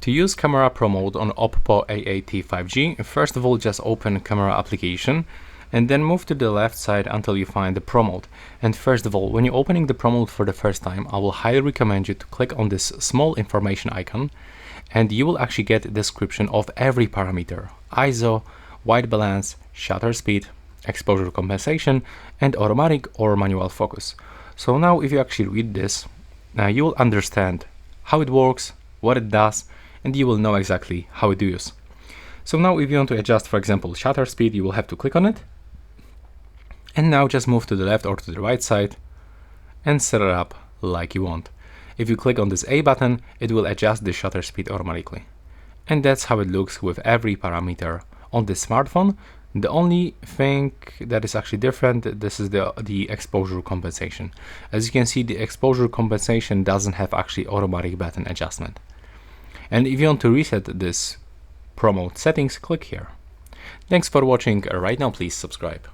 To use Camera Pro Mode on Oppo A80 5G, first of all just open Camera application and then move to the left side until you find the Pro Mode. And first of all, when you're opening the Pro Mode for the first time, I will highly recommend you to click on this small information icon and you will actually get a description of every parameter: ISO, white balance, shutter speed, exposure compensation, and automatic or manual focus. So now if you actually read this, you will understand how it works, what it does, and you will know exactly how it is. So now if you want to adjust, for example, shutter speed, you will have to click on it. And now just move to the left or to the right side and set it up like you want. If you click on this A button, it will adjust the shutter speed automatically. And that's how it looks with every parameter on this smartphone. The only thing that is actually different, this is the exposure compensation. As you can see, the exposure compensation doesn't have actually automatic button adjustment. And if you want to reset this Pro Mode settings, click here. Thanks for watching. Right now, please subscribe.